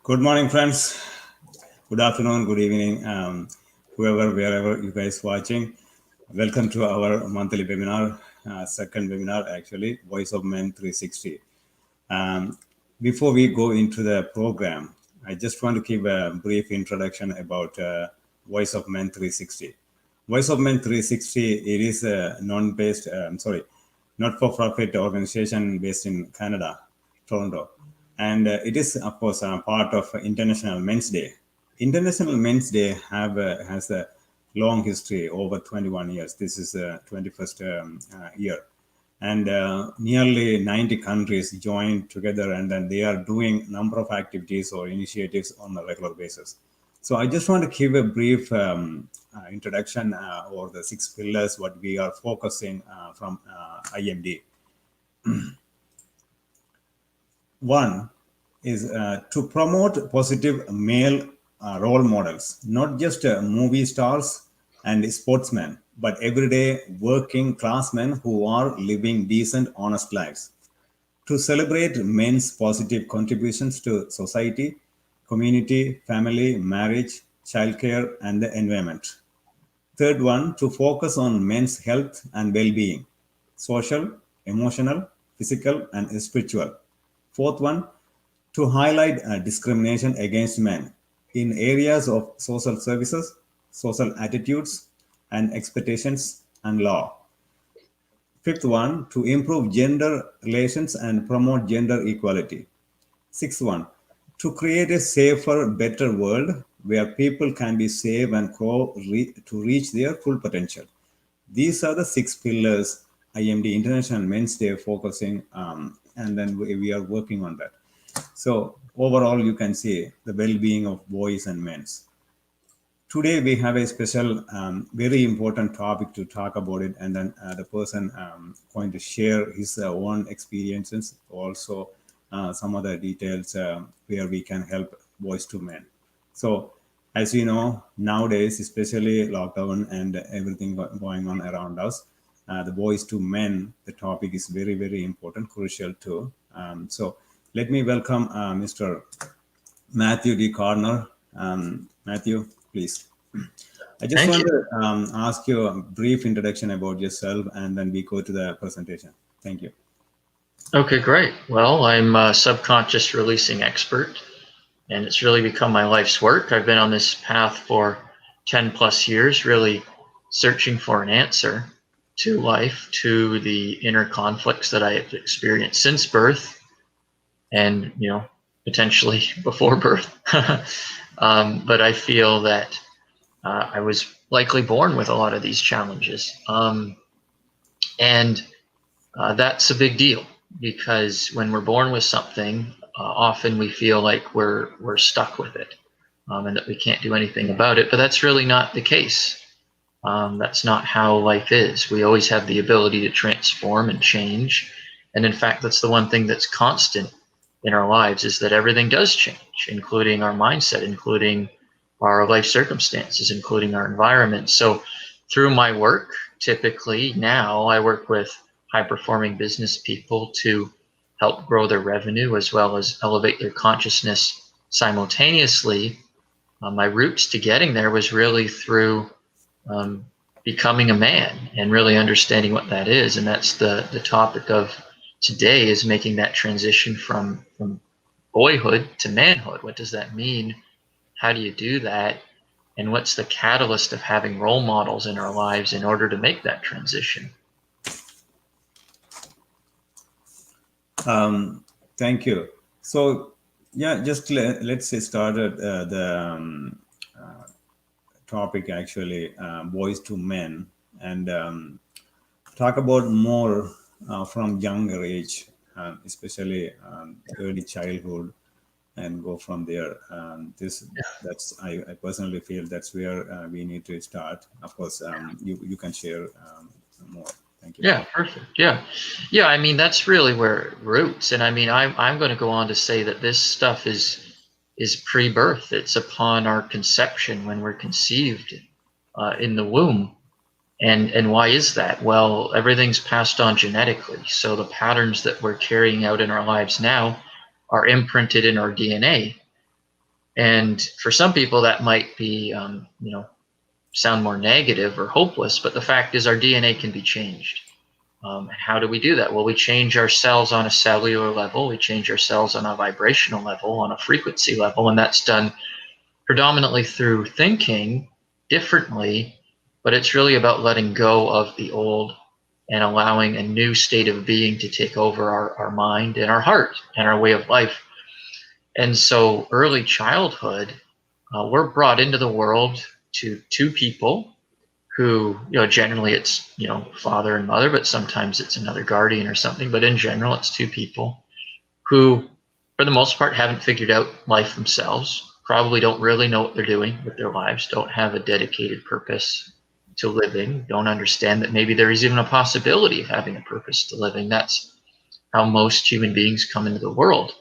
Good morning, friends. Good afternoon, good evening, whoever, wherever you guys watching. Welcome to our monthly webinar, second webinar actually, Voice of Men 360. Before we go into the program, I just want to give a brief introduction about Voice of Men 360. Voice of Men 360, it is a not-for-profit organization based in Canada, Toronto. And it is, of course, part of International Men's Day. International Men's Day has a long history, over 21 years. This is the 21st year. And nearly 90 countries joined together, and then they are doing a number of activities or initiatives on a regular basis. So I just want to give a brief introduction or the 6 pillars what we are focusing from IMD. One is to promote positive male role models, not just movie stars and sportsmen, but everyday working class men who are living decent, honest lives. To celebrate men's positive contributions to society, community, family, marriage, childcare, and the environment. Third one, to focus on men's health and well-being, social, emotional, physical, and spiritual. Fourth one, to highlight discrimination against men in areas of social services, social attitudes, and expectations and law. Fifth one, to improve gender relations and promote gender equality. Sixth one, to create a safer, better world where people can be safe and grow to reach their full potential. These are the 6 pillars IMD International Men's Day focusing, and then we are working on that. So overall, you can see the well-being of boys and men. Today, we have a special, very important topic to talk about it, and then the person going to share his own experiences, also some other details where we can help boys to men. So as you know, nowadays, especially lockdown and everything going on around us, the boys to men, the topic is very, very important, crucial too. So let me welcome Mr. Matthew D. Corner. Matthew, please. I just want to ask you a brief introduction about yourself, and then we go to the presentation. Thank you. Okay, great. Well, I'm a subconscious releasing expert, and it's really become my life's work. I've been on this path for 10 plus years, really searching for an answer to life, to the inner conflicts that I have experienced since birth, and potentially before birth. But I feel that I was likely born with a lot of these challenges, and that's a big deal, because when we're born with something, often we feel like we're stuck with it, and that we can't do anything about it. But that's really not the case. That's not how life is. We always have the ability to transform and change, and in fact, that's the one thing that's constant in our lives, is that everything does change, including our mindset, including our life circumstances, including our environment. So through my work, typically now I work with high-performing business people to help grow their revenue as well as elevate their consciousness simultaneously. My roots to getting there was really through becoming a man and really understanding what that is. And that's the topic of today, is making that transition from boyhood to manhood. What does that mean? How do you do that? And what's the catalyst of having role models in our lives in order to make that transition? Thank you. So yeah, just let's say started the topic actually, boys to men, and talk about more from younger age, especially early childhood, and go from there. I personally feel that's where we need to start. Of course, you can share more. Thank you. Yeah, perfect. Yeah. I mean, that's really where it roots. And I mean, I'm going to go on to say that this stuff is pre-birth. It's upon our conception, when we're conceived in the womb. And why is that? Well, everything's passed on genetically. So the patterns that we're carrying out in our lives now are imprinted in our DNA. And for some people, that might be, sound more negative or hopeless, but the fact is our DNA can be changed. How do we do that? Well, we change our cells on a cellular level, we change our cells on a vibrational level, on a frequency level, and that's done predominantly through thinking differently, but it's really about letting go of the old and allowing a new state of being to take over our mind and our heart and our way of life. And so early childhood, we're brought into the world to two people who, generally it's, father and mother, but sometimes it's another guardian or something. But in general, it's two people who, for the most part, haven't figured out life themselves, probably don't really know what they're doing with their lives, don't have a dedicated purpose to living, don't understand that maybe there is even a possibility of having a purpose to living. That's how most human beings come into the world.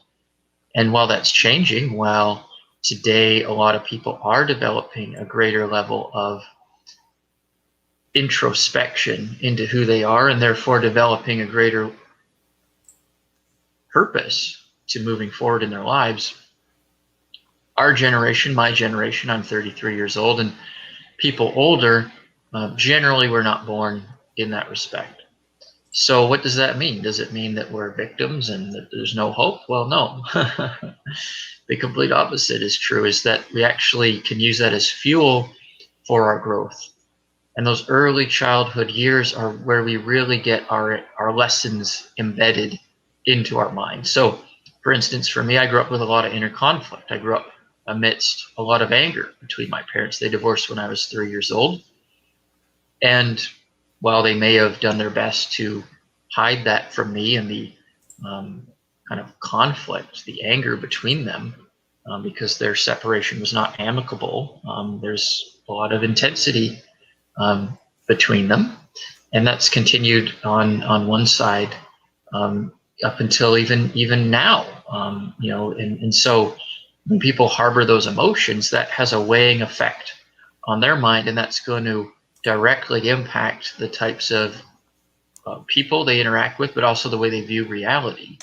And while that's changing, while today a lot of people are developing a greater level of introspection into who they are and therefore developing a greater purpose to moving forward in their lives, our generation, my generation, I'm 33 years old, and people older, generally we're not born in that respect. So what does that mean? Does it mean that we're victims and that there's no hope? Well, no. The complete opposite is true, is that we actually can use that as fuel for our growth. And those early childhood years are where we really get our lessons embedded into our mind. So, for instance, for me, I grew up with a lot of inner conflict. I grew up amidst a lot of anger between my parents. They divorced when I was 3 years old. And while they may have done their best to hide that from me and the kind of conflict, the anger between them, because their separation was not amicable, there's a lot of intensity between them, and that's continued on one side up until even now. And so when people harbor those emotions, that has a weighing effect on their mind, and that's going to directly impact the types of people they interact with, but also the way they view reality,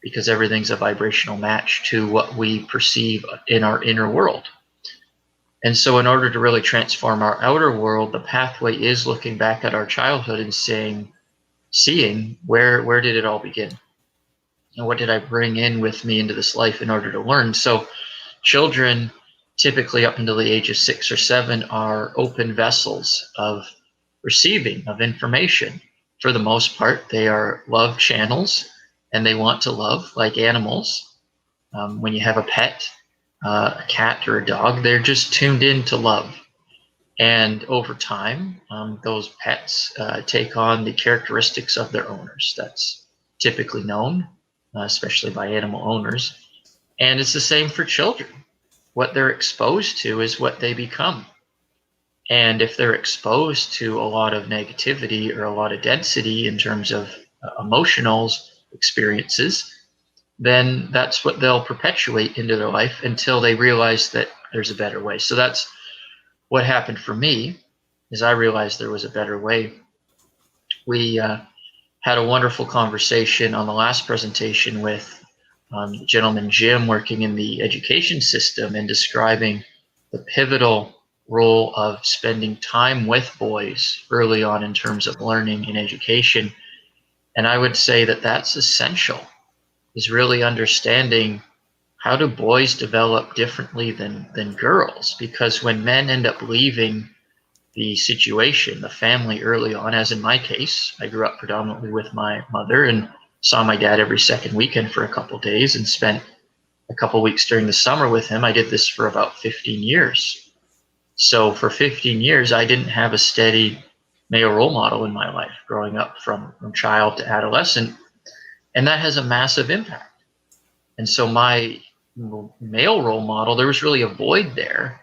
because everything's a vibrational match to what we perceive in our inner world. And so in order to really transform our outer world, the pathway is looking back at our childhood and seeing where did it all begin? And what did I bring in with me into this life in order to learn? So children, typically up until the age of 6 or 7, are open vessels of receiving of information. For the most part, they are love channels, and they want to love like animals. When you have a pet, a cat or a dog, they're just tuned in to love. And over time, those pets take on the characteristics of their owners. That's typically known, especially by animal owners. And it's the same for children. What they're exposed to is what they become. And if they're exposed to a lot of negativity or a lot of density in terms of emotional experiences, then that's what they'll perpetuate into their life until they realize that there's a better way. So that's what happened for me, is I realized there was a better way. We had a wonderful conversation on the last presentation with gentleman Jim, working in the education system, and describing the pivotal role of spending time with boys early on in terms of learning and education. And I would say that that's essential, is really understanding how do boys develop differently than girls. Because when men end up leaving the situation, the family early on, as in my case, I grew up predominantly with my mother and saw my dad every second weekend for a couple of days and spent a couple of weeks during the summer with him. I did this for about 15 years. So for 15 years, I didn't have a steady male role model in my life growing up from child to adolescent. And that has a massive impact. And so my male role model, there was really a void there.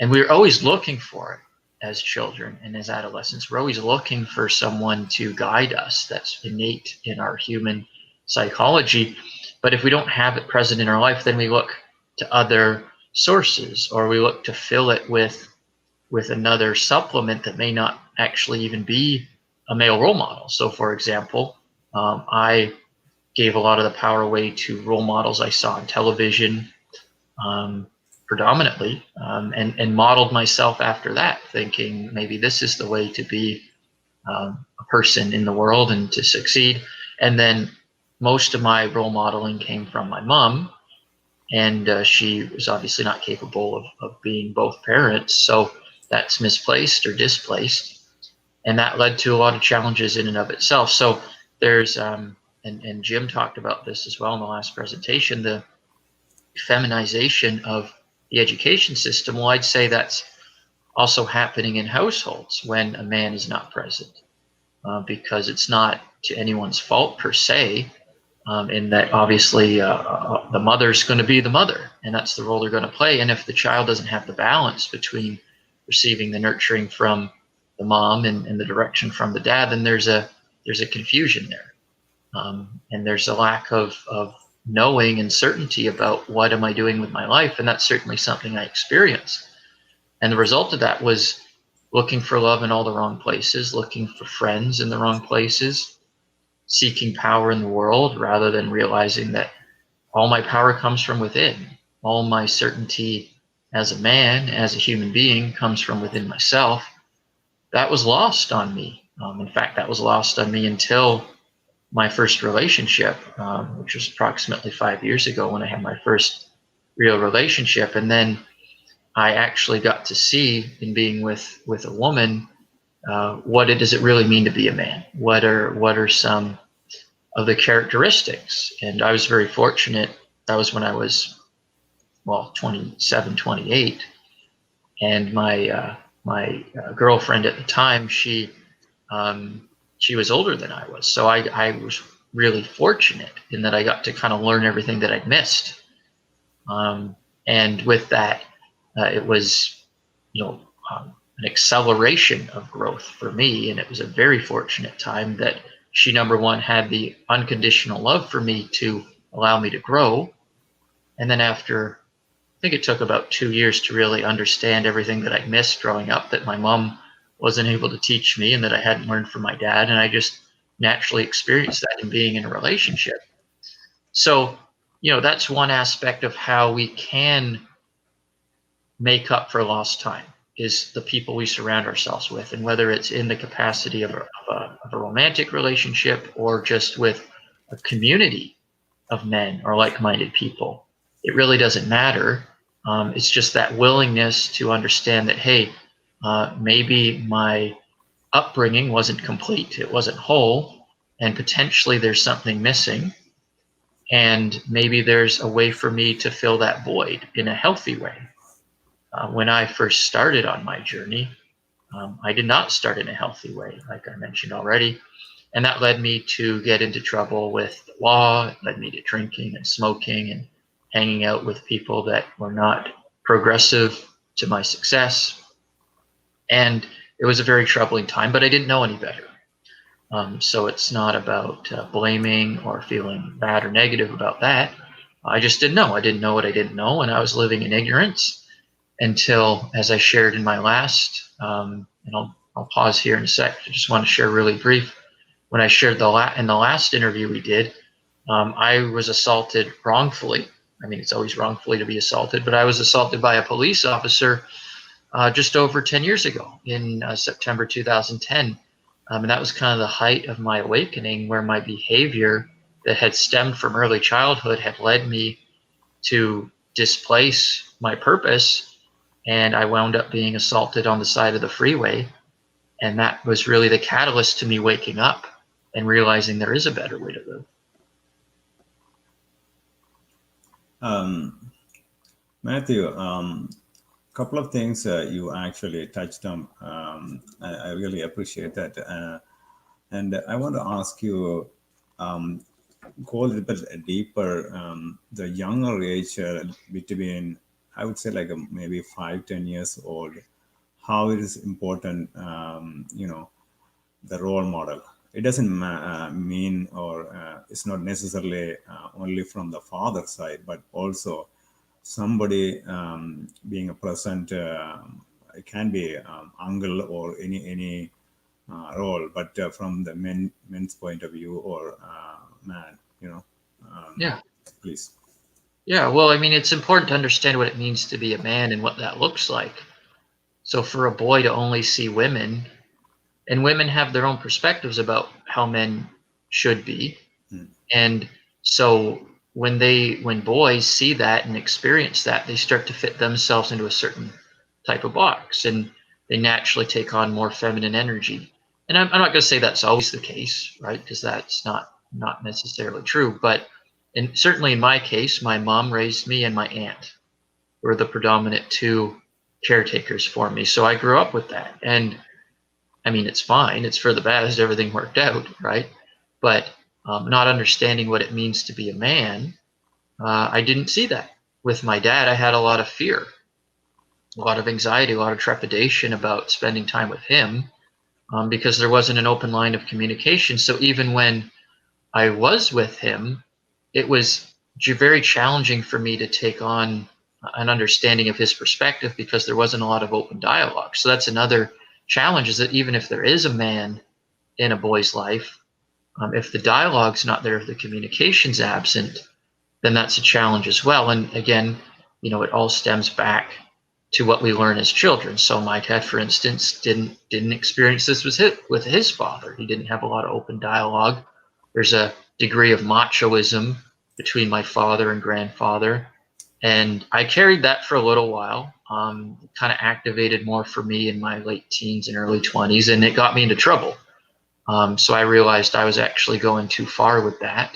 And we were always looking for it as children and as adolescents. We're always looking for someone to guide us. That's innate in our human psychology. But if we don't have it present in our life, then we look to other sources, or we look to fill it with another supplement that may not actually even be a male role model. So for example, I gave a lot of the power away to role models I saw on television, predominantly, and modeled myself after that, thinking maybe this is the way to be a person in the world and to succeed. And then most of my role modeling came from my mom, and she was obviously not capable of being both parents, so that's misplaced or displaced, and that led to a lot of challenges in and of itself. So there's and Jim talked about this as well in the last presentation, the feminization of the education system. Well, I'd say that's also happening in households when a man is not present, because it's not to anyone's fault per se, in that obviously the mother's going to be the mother, and that's the role they're going to play. And if the child doesn't have the balance between receiving the nurturing from the mom and the direction from the dad, then there's a confusion there, and there's a lack of knowing and certainty about what am I doing with my life. And that's certainly something I experienced. And the result of that was looking for love in all the wrong places, looking for friends in the wrong places, seeking power in the world rather than realizing that all my power comes from within. All my certainty as a man, as a human being, comes from within myself. That was lost on me. In fact, that was lost on me until my first relationship, which was approximately 5 years ago when I had my first real relationship. And then I actually got to see, in being with a woman, what does it really mean to be a man? What are some of the characteristics? And I was very fortunate. That was when I was, 27, 28, and my girlfriend at the time, she was older than I was, so I was really fortunate in that I got to kind of learn everything that I'd missed. And with that, it was, an acceleration of growth for me, and it was a very fortunate time that she, number one, had the unconditional love for me to allow me to grow. And then after, I think it took about 2 years to really understand everything that I missed growing up, that my mom wasn't able to teach me and that I hadn't learned from my dad. And I just naturally experienced that in being in a relationship. So, that's one aspect of how we can make up for lost time, is the people we surround ourselves with. And whether it's in the capacity of a romantic relationship or just with a community of men or like-minded people, it really doesn't matter. It's just that willingness to understand that, hey, maybe my upbringing wasn't complete, it wasn't whole, and potentially there's something missing. And maybe there's a way for me to fill that void in a healthy way. When I first started on my journey, I did not start in a healthy way, like I mentioned already. And that led me to get into trouble with the law. It led me to drinking and smoking and hanging out with people that were not progressive to my success. And it was a very troubling time, but I didn't know any better. So it's not about blaming or feeling bad or negative about that. I just didn't know. I didn't know what I didn't know, and I was living in ignorance until, as I shared in my last, and I'll pause here in a sec. I just want to share really brief. When I shared in the last interview we did, I was assaulted wrongfully. I mean, it's always wrongfully to be assaulted, but I was assaulted by a police officer just over 10 years ago in September 2010. And that was kind of the height of my awakening, where my behavior that had stemmed from early childhood had led me to displace my purpose. And I wound up being assaulted on the side of the freeway. And that was really the catalyst to me waking up and realizing there is a better way to live. Matthew, couple of things you actually touched on. I really appreciate that. And I want to ask you, go a little bit deeper, the younger age between, I would say like maybe 5-10 years old, how it is important, the role model. It doesn't mean, or it's not necessarily only from the father side, but also somebody being a present. It can be uncle or any role, but from the men's point of view, or man, Yeah. please. Yeah, well, I mean, it's important to understand what it means to be a man and what that looks like. So for a boy to only see women, and women have their own perspectives about how men should be. Mm. And so when boys see that and experience that, they start to fit themselves into a certain type of box, and they naturally take on more feminine energy. And I'm not going to say that's always the case, right? Because that's not necessarily true. But certainly in my case, my mom raised me, and my aunt were the predominant two caretakers for me. So I grew up with that, and I mean, it's fine. It's for the best. Everything worked out, right? But not understanding what it means to be a man, I didn't see that. With my dad, I had a lot of fear, a lot of anxiety, a lot of trepidation about spending time with him, because there wasn't an open line of communication. So even when I was with him, it was very challenging for me to take on an understanding of his perspective, because there wasn't a lot of open dialogue. So that's another challenge, is that even if there is a man in a boy's life, if the dialogue's not there, if the communication's absent, then that's a challenge as well. And again, it all stems back to what we learn as children. So my dad, for instance, didn't experience this with his father. He didn't have a lot of open dialogue. There's a degree of machoism between my father and grandfather, and I carried that for a little while. Kind of activated more for me in my late teens and early 20s, and it got me into trouble. So I realized I was actually going too far with that.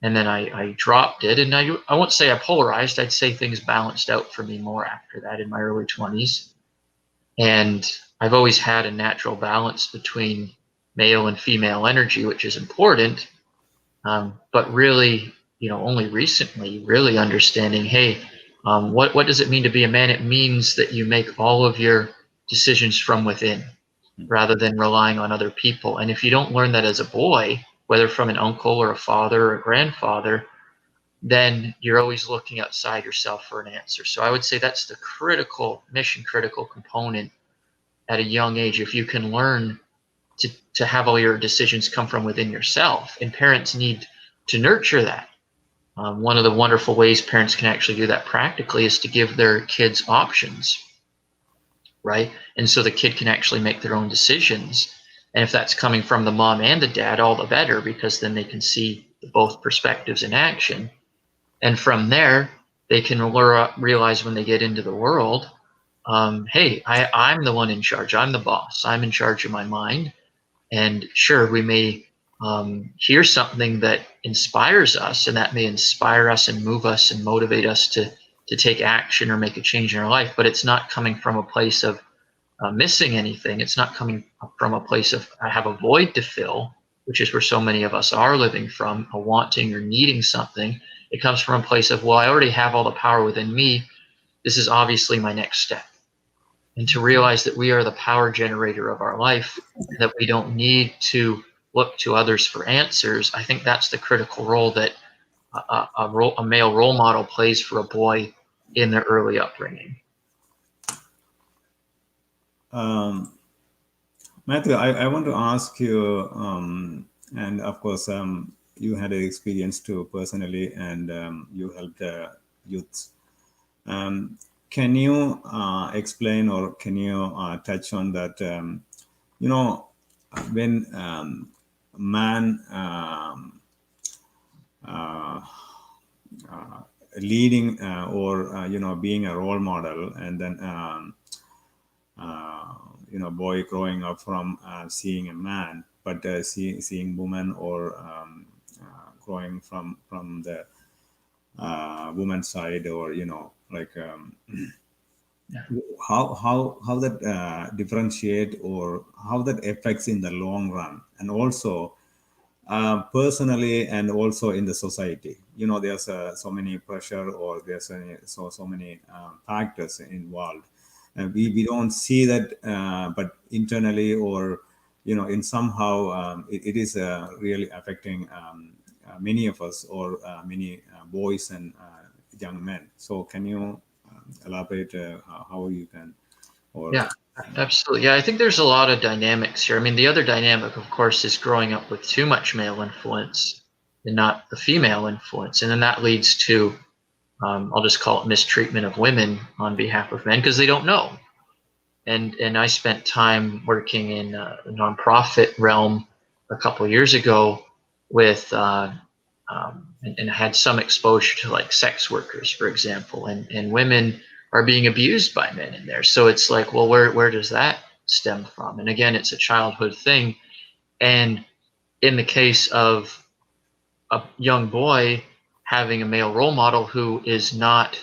And then I dropped it. And I won't say I polarized. I'd say things balanced out for me more after that in my early 20s. And I've always had a natural balance between male and female energy, which is important. But really, only recently, really understanding, hey, what does it mean to be a man? It means that you make all of your decisions from within, rather than relying on other people. And if you don't learn that as a boy, whether from an uncle or a father or a grandfather, then you're always looking outside yourself for an answer. So I would say that's the mission critical component at a young age. If you can learn to have all your decisions come from within yourself, and parents need to nurture that. One of the wonderful ways parents can actually do that practically is to give their kids options, right? And so the kid can actually make their own decisions. And if that's coming from the mom and the dad, all the better, because then they can see both perspectives in action. And from there, they can realize when they get into the world, hey, I'm the one in charge. I'm the boss. I'm in charge of my mind. And sure, we may hear something that inspires us, and that may inspire us and move us and motivate us to take action or make a change in our life. But it's not coming from a place of missing anything. It's not coming from a place of I have a void to fill, which is where so many of us are living from, a wanting or needing something. It comes from a place of, well, I already have all the power within me. This is obviously my next step. And to realize that we are the power generator of our life, and that we don't need to look to others for answers. I think that's the critical role that a male role model plays for a boy in their early upbringing. Matthew, I want to ask you, and of course, you had an experience too personally, and you helped youths. Can you explain, or can you touch on that? When man leading or being a role model, and then boy growing up from seeing a man, but seeing woman, or growing from the woman side, or like Yeah. how that differentiate, or how that affects in the long run, and also personally, and also in the society. There's so many pressure, or there's so many factors involved, and we don't see that, but internally, or in somehow, it is really affecting many of us, or many boys and young men. So can you elaborate how you can, or Yeah, absolutely. Yeah, I think there's a lot of dynamics here. I mean, the other dynamic, of course, is growing up with too much male influence and not the female influence. And then that leads to I'll just call it mistreatment of women on behalf of men because they don't know. And I spent time working in a nonprofit realm a couple of years ago with and had some exposure to like sex workers, for example, and women are being abused by men in there. So it's like, well, where does that stem from? And again, it's a childhood thing. And in the case of a young boy having a male role model who is not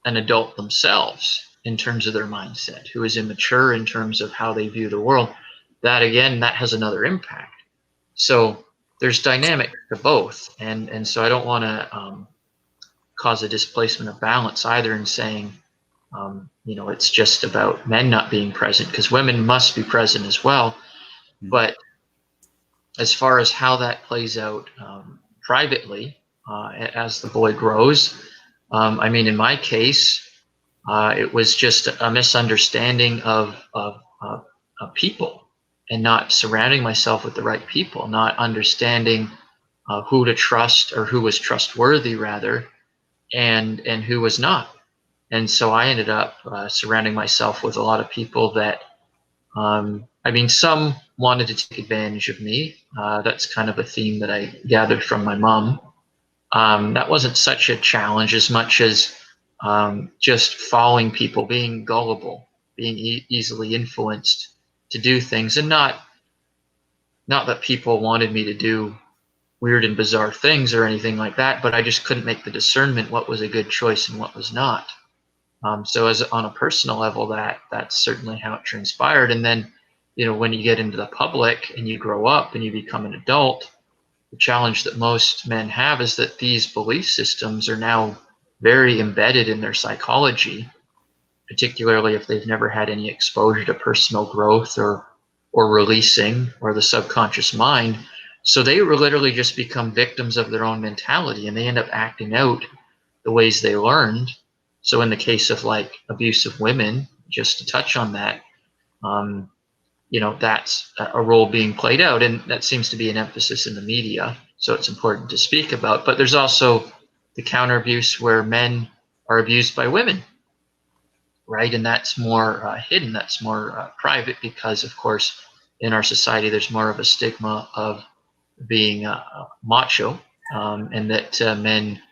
an adult themselves in terms of their mindset, who is immature in terms of how they view the world, that again, that has another impact. So there's dynamic to both, and so I don't want to cause a displacement of balance either in saying, it's just about men not being present, because women must be present as well. But as far as how that plays out privately as the boy grows, in my case, it was just a misunderstanding of people, and not surrounding myself with the right people, not understanding who to trust, or who was trustworthy rather, and who was not. And so I ended up surrounding myself with a lot of people that, some wanted to take advantage of me. That's kind of a theme that I gathered from my mom. That wasn't such a challenge as much as just following people, being gullible, being easily influenced to do things, and not that people wanted me to do weird and bizarre things or anything like that, but I just couldn't make the discernment what was a good choice and what was not. So as on a personal level, that's certainly how it transpired. And then, when you get into the public and you grow up and you become an adult, the challenge that most men have is that these belief systems are now very embedded in their psychology, particularly if they've never had any exposure to personal growth or releasing or the subconscious mind. So they literally just become victims of their own mentality, and they end up acting out the ways they learned. So in the case of like abusive women, just to touch on that, that's a role being played out, and that seems to be an emphasis in the media. So it's important to speak about. But there's also the counter abuse where men are abused by women, right? And that's more hidden, that's more private, because of course in our society there's more of a stigma of being macho, and that men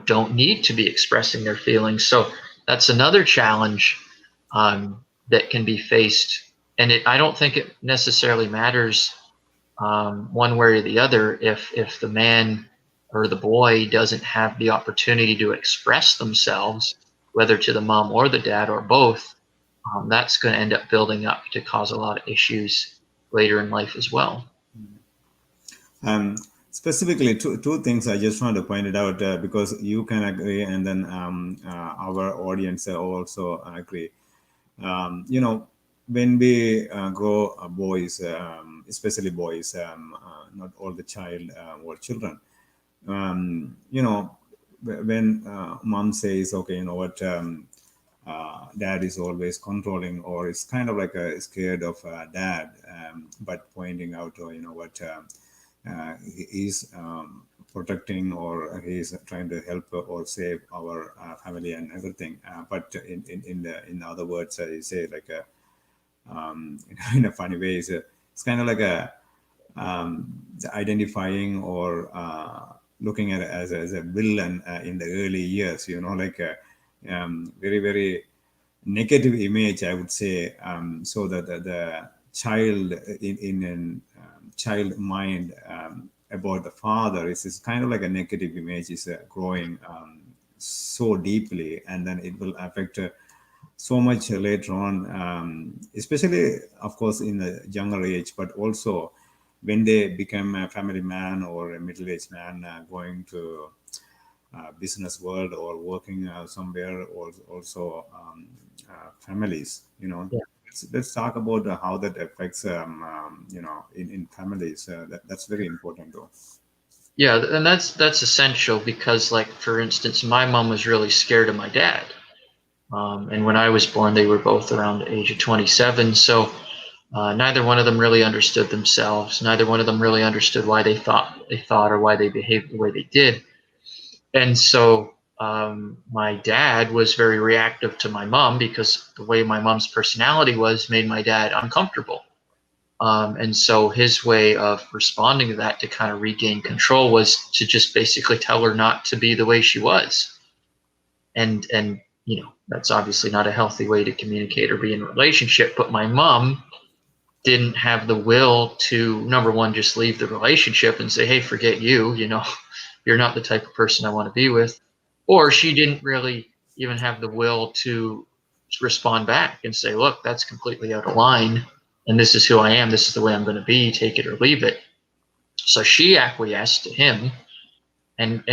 don't need to be expressing their feelings. So that's another challenge that can be faced, and I don't think it necessarily matters one way or the other if the man or the boy doesn't have the opportunity to express themselves, whether to the mom or the dad or both. That's going to end up building up to cause a lot of issues later in life as well. Specifically, two things I just want to point it out because you can agree, and then our audience also agree. When we grow boys, especially boys, not all the child or children, when mom says, okay, dad is always controlling, or is kind of like scared of dad, but pointing out, he's protecting, or he's trying to help or save our family and everything. But in other words, you say like in a funny way, it's kind of like identifying or looking at it as a villain in the early years. Very very negative image, I would say. So that the child in child mind about the father is kind of like a negative image is growing so deeply, and then it will affect so much later on, especially of course in the younger age, but also when they become a family man or a middle-aged man going to business world or working somewhere, or also families. Yeah. Let's talk about how that affects in families. That's very important though. Yeah, and that's essential, because like for instance, my mom was really scared of my dad, and when I was born they were both around the age of 27. So neither one of them really understood themselves, neither one of them really understood why they thought or why they behaved the way they did. And so my dad was very reactive to my mom because the way my mom's personality was made my dad uncomfortable. And so his way of responding to that to kind of regain control was to just basically tell her not to be the way she was. And that's obviously not a healthy way to communicate or be in a relationship. But my mom didn't have the will to, number one, just leave the relationship and say, hey, forget you, you're not the type of person I want to be with. Or she didn't really even have the will to respond back and say, look, that's completely out of line. And this is who I am. This is the way I'm going to be. Take it or leave it. So she acquiesced to him. And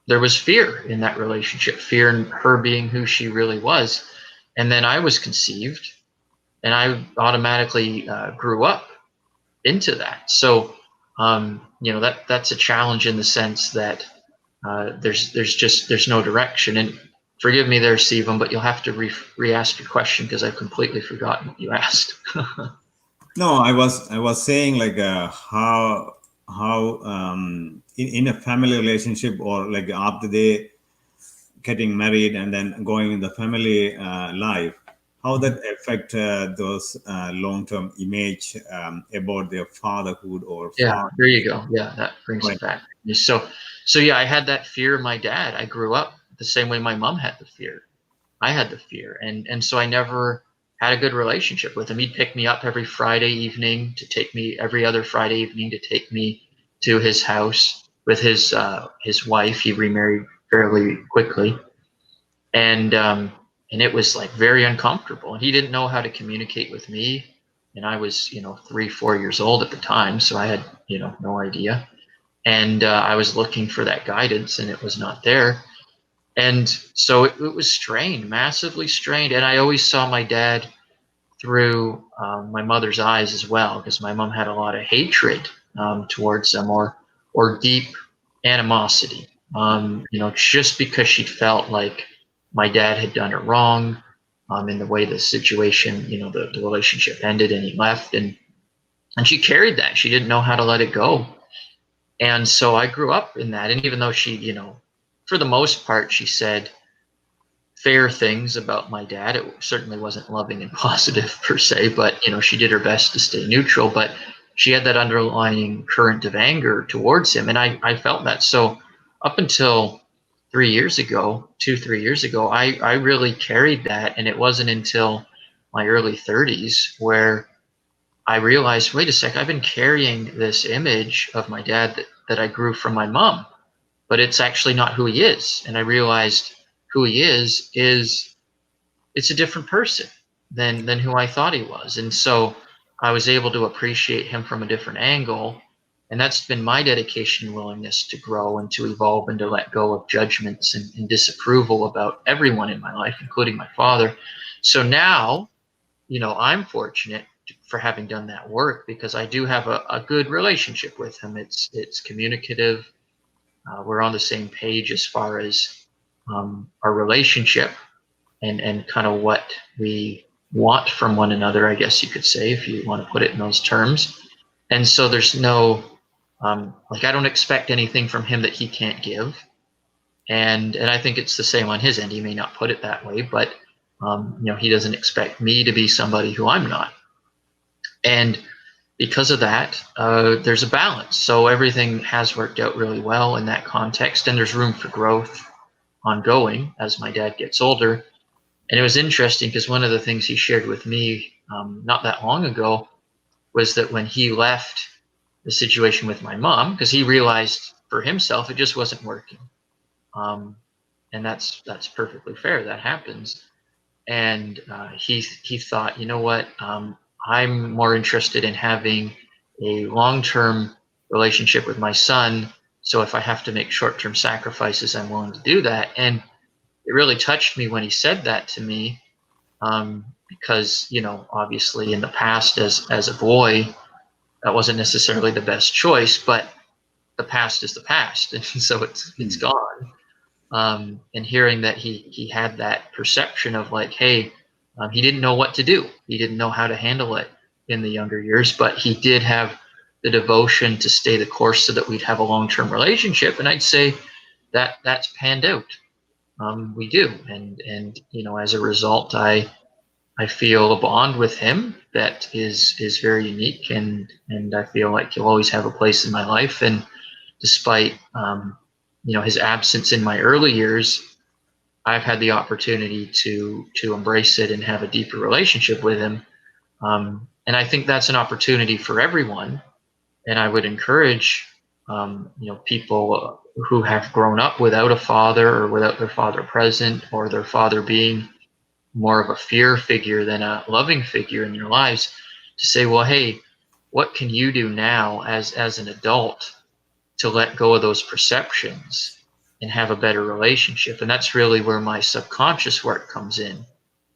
there was fear in that relationship, fear in her being who she really was. And then I was conceived, and I automatically grew up into that. So that's a challenge in the sense that there's no direction. And forgive me there, Stephen, but you'll have to re-ask your question because I've completely forgotten what you asked. No, I was saying like how in a family relationship, or like after they getting married and then going in the family life, how that affect those long-term image about their fatherhood or Yeah, father. there you go. Yeah, that brings Right. it back. So yeah, I had that fear of my dad. I grew up the same way my mom had the fear. I had the fear, and so I never had a good relationship with him. He'd pick me up every Friday evening to take me every other Friday evening to take me to his house with his wife. He remarried fairly quickly, and it was like very uncomfortable. And he didn't know how to communicate with me, and I was 3-4 years old at the time, so I had no idea. And I was looking for that guidance, and it was not there. And so it was strained, massively strained. And I always saw my dad through my mother's eyes as well, because my mom had a lot of hatred towards them, or deep animosity. Just because she felt like my dad had done her wrong, in the way the situation, the relationship ended and he left, and she carried that. She didn't know how to let it go. And so I grew up in that. And even though she, for the most part, she said fair things about my dad, it certainly wasn't loving and positive per se, but she did her best to stay neutral. But she had that underlying current of anger towards him, and I felt that. So up until 3 years ago, 2-3 years ago, I really carried that. And it wasn't until my early 30s where I realized, wait a sec, I've been carrying this image of my dad that I grew from my mom, but it's actually not who he is. And I realized who he is it's a different person than who I thought he was. And so I was able to appreciate him from a different angle. And that's been my dedication and willingness to grow and to evolve and to let go of judgments and disapproval about everyone in my life, including my father. So now, I'm fortunate for having done that work, because I do have a good relationship with him. It's communicative. We're on the same page as far as our relationship and kind of what we want from one another, I guess you could say, if you want to put it in those terms. And so there's no I don't expect anything from him that he can't give. And I think it's the same on his end. He may not put it that way, but he doesn't expect me to be somebody who I'm not. And because of that, there's a balance. So everything has worked out really well in that context, and there's room for growth ongoing as my dad gets older. And it was interesting because one of the things he shared with me not that long ago was that when he left the situation with my mom, because he realized for himself it just wasn't working, and that's perfectly fair. That happens. And he thought, you know what? I'm more interested in having a long-term relationship with my son. So if I have to make short-term sacrifices, I'm willing to do that. And it really touched me when he said that to me, because obviously in the past, as a boy, that wasn't necessarily the best choice, but the past is the past, and so it's gone. And hearing that he had that perception of like, hey, he didn't know what to do. He didn't know how to handle it in the younger years, but he did have the devotion to stay the course so that we'd have a long-term relationship. And I'd say that that's panned out. we do. And as a result, I feel a bond with him that is very unique, and I feel like he'll always have a place in my life. And despite his absence in my early years, I've had the opportunity to embrace it and have a deeper relationship with him. And I think that's an opportunity for everyone. And I would encourage people who have grown up without a father, or without their father present, or their father being more of a fear figure than a loving figure in their lives, to say, well, hey, what can you do now as an adult to let go of those perceptions and have a better relationship? And that's really where my subconscious work comes in,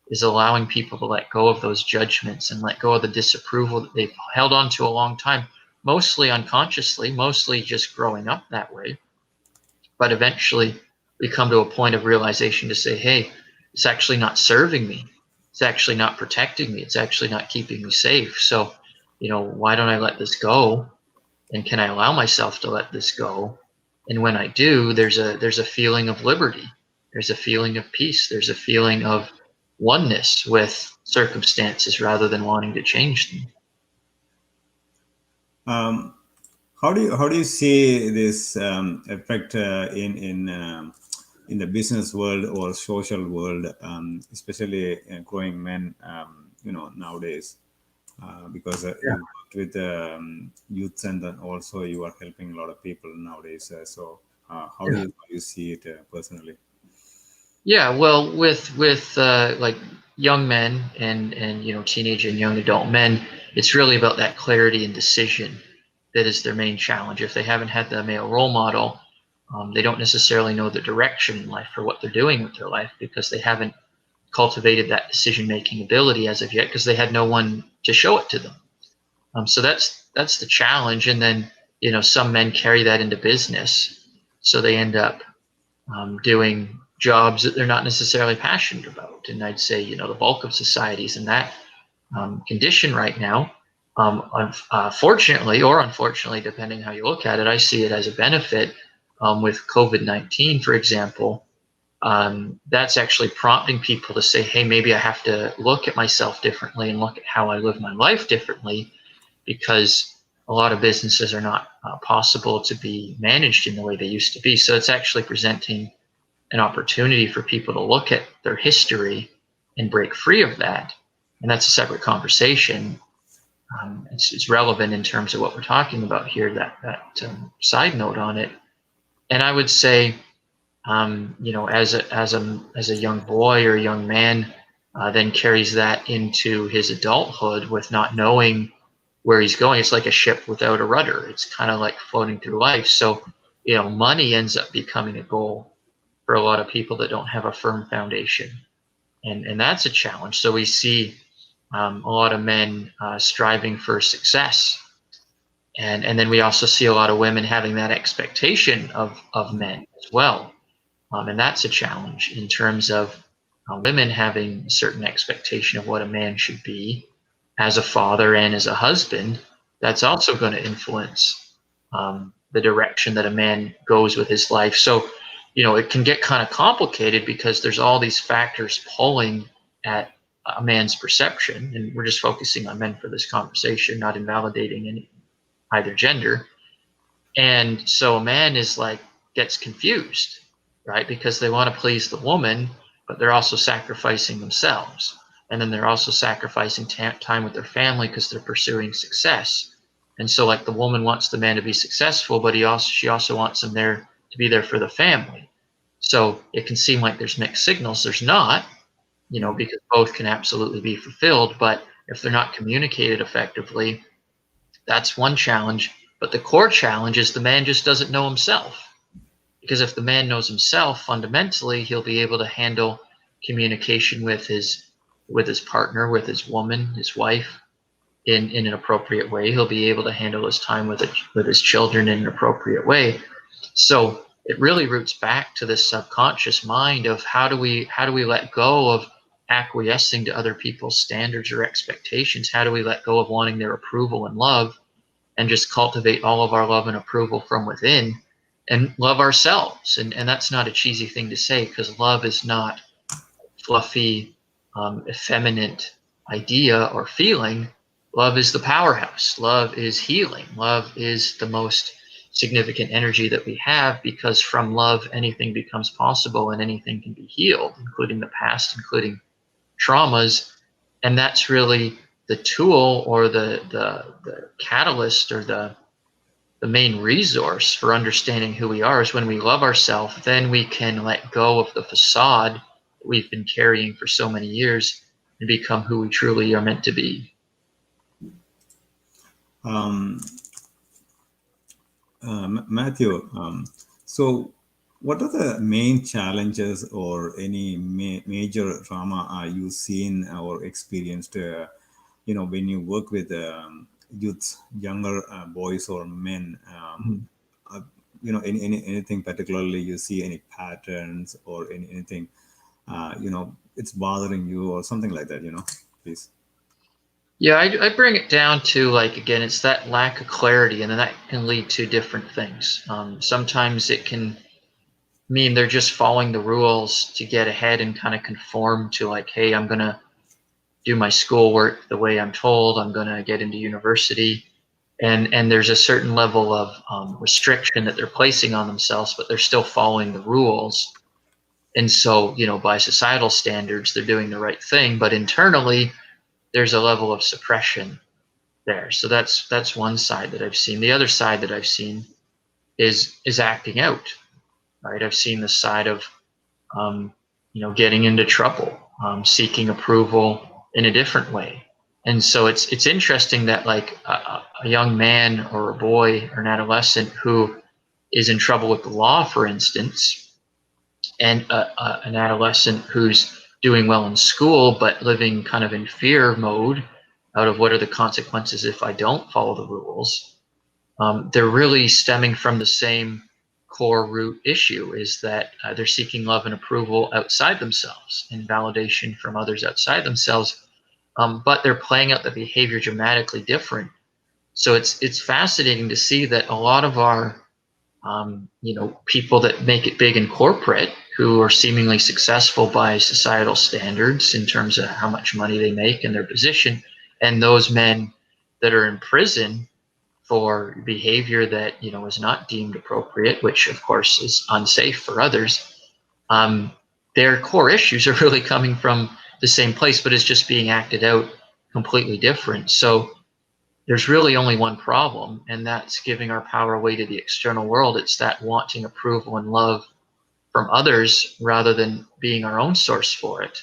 is allowing people to let go of those judgments and let go of the disapproval that they've held on to a long time, mostly unconsciously, mostly just growing up that way. But eventually we come to a point of realization to say, hey, it's actually not serving me. It's actually not protecting me. It's actually not keeping me safe. So, why don't I let this go? And can I allow myself to let this go? And when I do, there's a feeling of liberty. There's a feeling of peace. There's a feeling of oneness with circumstances rather than wanting to change them. Um, how do you see this effect in the business world or social world, especially growing men, nowadays? Because Yeah. you worked with youths, and then also you are helping a lot of people nowadays. So how do you see it personally? Yeah, well, with like young men and teenage and young adult men, it's really about that clarity and decision that is their main challenge. If they haven't had the male role model, they don't necessarily know the direction in life or what they're doing with their life, because they haven't cultivated that decision making ability as of yet, because they had no one to show it to them. So that's the challenge. And then some men carry that into business, so they end up doing jobs that they're not necessarily passionate about. And I'd say, the bulk of societies in that condition right now. Fortunately or unfortunately, depending how you look at it, I see it as a benefit. With COVID-19, for example, that's actually prompting people to say, hey, maybe I have to look at myself differently and look at how I live my life differently, because a lot of businesses are not possible to be managed in the way they used to be. So it's actually presenting an opportunity for people to look at their history and break free of that. And that's a separate conversation. It's relevant in terms of what we're talking about here, that side note on it. And I would say, as a young boy or a young man, then carries that into his adulthood with not knowing where he's going. It's like a ship without a rudder. It's kind of like floating through life. So, money ends up becoming a goal for a lot of people that don't have a firm foundation, and that's a challenge. So we see a lot of men striving for success, and then we also see a lot of women having that expectation of men as well. And that's a challenge in terms of women having a certain expectation of what a man should be as a father and as a husband. That's also going to influence the direction that a man goes with his life. So, it can get kind of complicated, because there's all these factors pulling at a man's perception. And we're just focusing on men for this conversation, not invalidating either gender. And so a man is like, gets confused, right? Because they want to please the woman, but they're also sacrificing themselves. And then they're also sacrificing time with their family because they're pursuing success. And so, like, the woman wants the man to be successful, but she also wants him there to be there for the family. So it can seem like there's mixed signals. There's not, because both can absolutely be fulfilled. But if they're not communicated effectively, that's one challenge. But the core challenge is the man just doesn't know himself. Because if the man knows himself, fundamentally, he'll be able to handle communication with his partner, with his woman, his wife, in an appropriate way. He'll be able to handle his time with his children in an appropriate way. So it really roots back to this subconscious mind of how do we let go of acquiescing to other people's standards or expectations? How do we let go of wanting their approval and love, and just cultivate all of our love and approval from within, and love ourselves. And that's not a cheesy thing to say, because love is not fluffy, effeminate idea or feeling. Love is the powerhouse. Love is healing. Love is the most significant energy that we have, because from love, anything becomes possible and anything can be healed, including the past, including traumas. And that's really the tool, or the catalyst, or the main resource for understanding who we are. Is when we love ourselves, then we can let go of the facade that we've been carrying for so many years and become who we truly are meant to be. Um, Matthew, so what are the main challenges or any major trauma you seen or experienced, when you work with youth, younger boys or men? Uh, anything particularly you see any patterns or anything, it's bothering you or something like that, please. Yeah, I bring it down to, like, again, it's that lack of clarity, and then that can lead to different things. Sometimes it can mean they're just following the rules to get ahead and kind of conform to, like, hey, I'm going to do my schoolwork the way I'm told. I'm going to get into university. And there's a certain level of restriction that they're placing on themselves, but they're still following the rules. And so, by societal standards, they're doing the right thing, but internally, there's a level of suppression there. So that's one side that I've seen. The other side that I've seen is acting out, right? I've seen the side of getting into trouble, seeking approval in a different way. And so it's interesting that, like, a young man or a boy or an adolescent who is in trouble with the law, for instance, and an adolescent who's doing well in school but living kind of in fear mode out of what are the consequences if I don't follow the rules. They're really stemming from the same core root issue, is that they're seeking love and approval outside themselves and validation from others outside themselves, but they're playing out the behavior dramatically different. So it's fascinating to see that a lot of our people that make it big in corporate, who are seemingly successful by societal standards in terms of how much money they make and their position, and those men that are in prison for behavior that is not deemed appropriate, which of course is unsafe for others. Their core issues are really coming from the same place, but it's just being acted out completely different. So there's really only one problem, and that's giving our power away to the external world. It's that wanting approval and love from others rather than being our own source for it.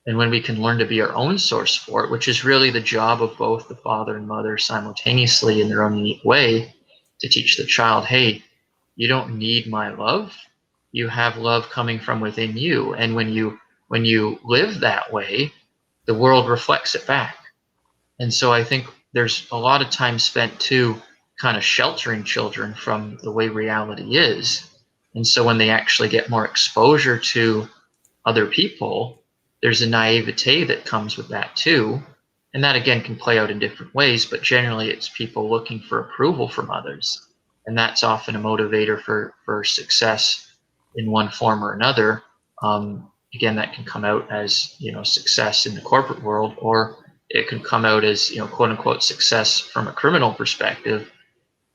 And when we can learn to be our own source for it, which is really the job of both the father and mother simultaneously in their own unique way, to teach the child, hey, you don't need my love. You have love coming from within you. And when you live that way, the world reflects it back. And so I think there's a lot of time spent too kind of sheltering children from the way reality is. And so when they actually get more exposure to other people, there's a naivete that comes with that too. And that again can play out in different ways, but generally it's people looking for approval from others. And that's often a motivator for success in one form or another. Again, that can come out as, success in the corporate world, or it can come out as, quote unquote, success from a criminal perspective.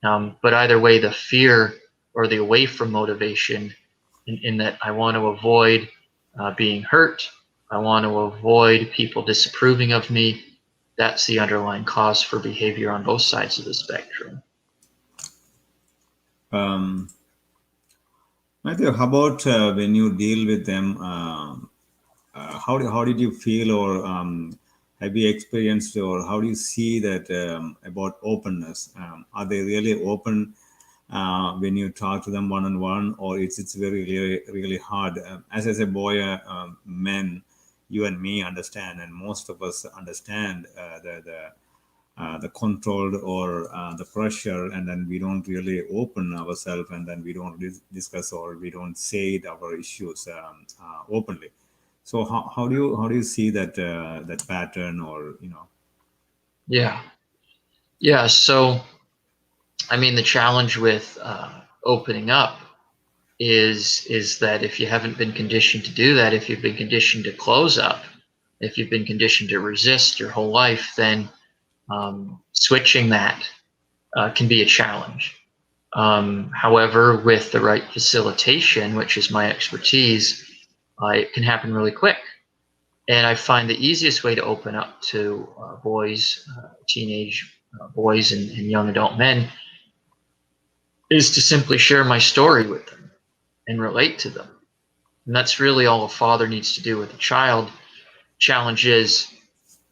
But either way, the fear or the away from motivation, in that I want to avoid being hurt, I want to avoid people disapproving of me, that's the underlying cause for behavior on both sides of the spectrum. Um, Matthew, how about when you deal with them? How did you feel, or have you experienced, or how do you see that about openness? Are they really open when you talk to them one on one, or it's very really hard? As a boy, men, you and me understand, and most of us understand the control or the pressure, and then we don't really open ourselves, and then we don't discuss or we don't say it, our issues openly. So how do you see that pattern, or Yeah. Yeah. So, I mean, the challenge with opening up is that if you haven't been conditioned to do that, if you've been conditioned to close up, if you've been conditioned to resist your whole life, then switching that can be a challenge. However, with the right facilitation, which is my expertise, it can happen really quick. And I find the easiest way to open up to boys, teenage boys, and young adult men is to simply share my story with them and relate to them. And that's really all a father needs to do with a child. Challenge is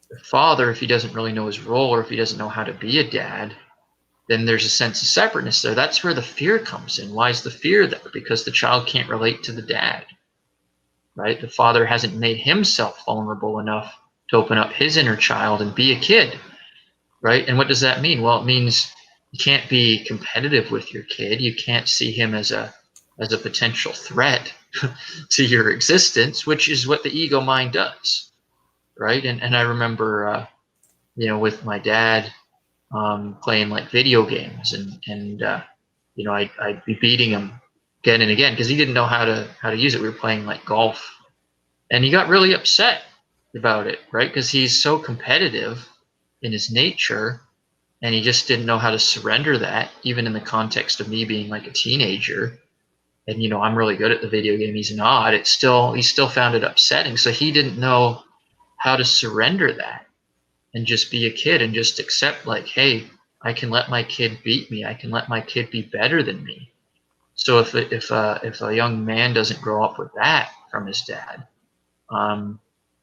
the father, if he doesn't really know his role or if he doesn't know how to be a dad, then there's a sense of separateness there. That's where the fear comes in. Why is the fear there? Because the child can't relate to the dad, right? The father hasn't made himself vulnerable enough to open up his inner child and be a kid, right? And what does that mean? Well, it means you can't be competitive with your kid. You can't see him as a potential threat to your existence, which is what the ego mind does, right? And I remember, with my dad playing like video games, and I'd be beating him again and again because he didn't know how to use it. We were playing like golf, and he got really upset about it, right? Because he's so competitive in his nature, and he just didn't know how to surrender that, even in the context of me being like a teenager. And I'm really good at the video game, he's not. He still found it upsetting. So he didn't know how to surrender that and just be a kid and just accept, like, hey, I can let my kid beat me. I can let my kid be better than me. So if a young man doesn't grow up with that from his dad,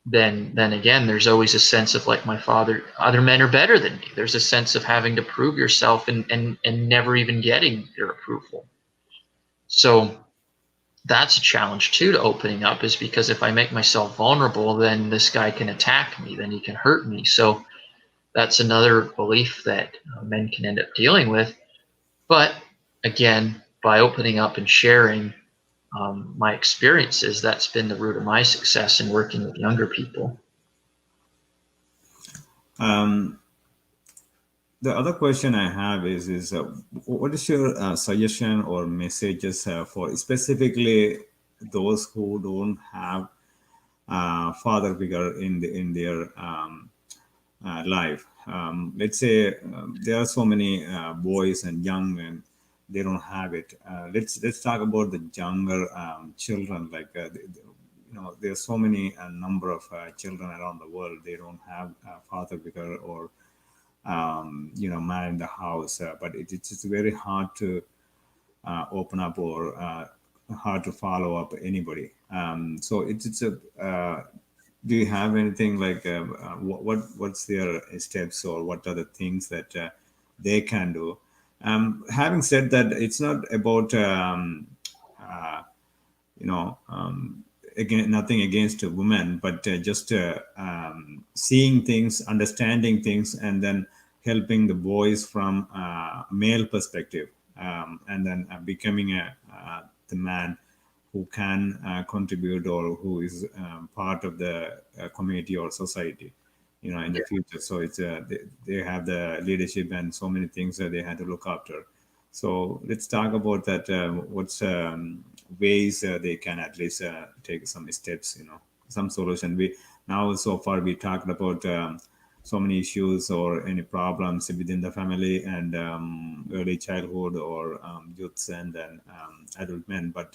then again, there's always a sense of, like, my father, other men are better than me. There's a sense of having to prove yourself and never even getting your approval. So that's a challenge too, to opening up, is because if I make myself vulnerable, then this guy can attack me, then he can hurt me. So that's another belief that men can end up dealing with. But again, by opening up and sharing my experiences, that's been the root of my success in working with younger people. The other question I have is what is your suggestion or messages for specifically those who don't have father figure in their life? Let's say there are so many boys and young men, they don't have it. Let's talk about the younger children. Like there's so many number of children around the world. They don't have a father figure or man in the house. But it's very hard to open up or hard to follow up anybody. So it's a do you have anything like what's their steps, or what are the things that they can do? Having said that, it's not about again, nothing against a woman, but just seeing things, understanding things, and then helping the boys from male perspective, and then becoming the man who can contribute, or who is part of the community or society, in the future. So it's they have the leadership and so many things that they had to look after. So let's talk about that. What's ways they can at least take some steps, some solution. We now so far we talked about so many issues or any problems within the family and early childhood or youths and then adult men, but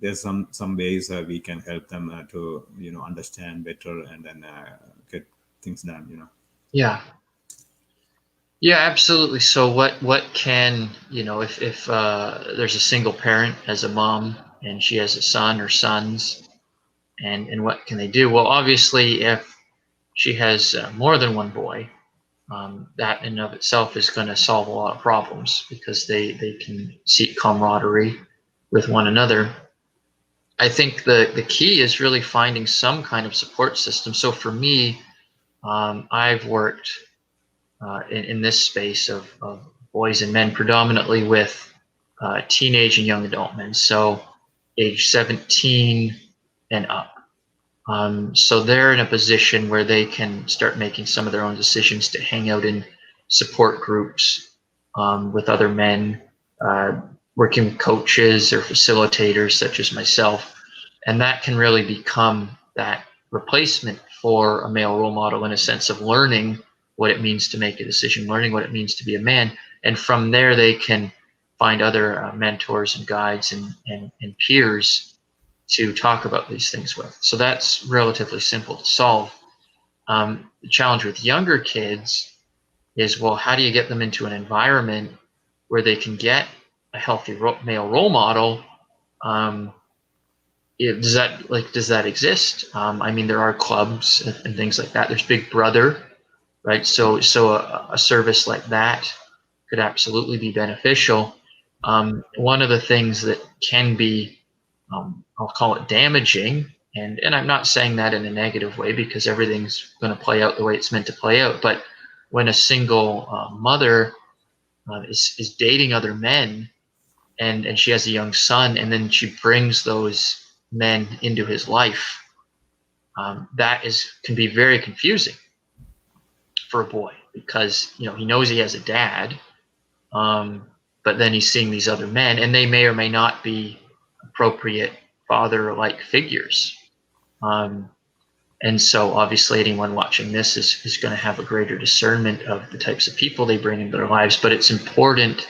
there's some ways we can help them to understand better and then get things done. Yeah, absolutely. So what can, if there's a single parent as a mom and she has a son or sons, and what can they do? Well, obviously, if she has more than one boy, that in and of itself is going to solve a lot of problems, because they can seek camaraderie with one another. I think the key is really finding some kind of support system. So for me, I've worked in this space of boys and men, predominantly with teenage and young adult men, so age 17 and up. So they're in a position where they can start making some of their own decisions to hang out in support groups with other men, working with coaches or facilitators such as myself. And that can really become that replacement for a male role model in a sense of learning what it means to make a decision, learning what it means to be a man. And from there, they can find other mentors and guides and peers to talk about these things with. So that's relatively simple to solve. The challenge with younger kids is, well, how do you get them into an environment where they can get a healthy male role model? Um, does that exist? I mean, there are clubs and things like that. There's Big Brother, right? So a service like that could absolutely be beneficial. One of the things that can be, I'll call it damaging, and I'm not saying that in a negative way because everything's going to play out the way it's meant to play out. But when a single mother is dating other men, and she has a young son, and then she brings those men into his life, that is can be very confusing for a boy because he knows he has a dad, um, but then he's seeing these other men, and they may or may not be appropriate father-like figures. Um, and so obviously anyone watching this is going to have a greater discernment of the types of people they bring into their lives, but it's important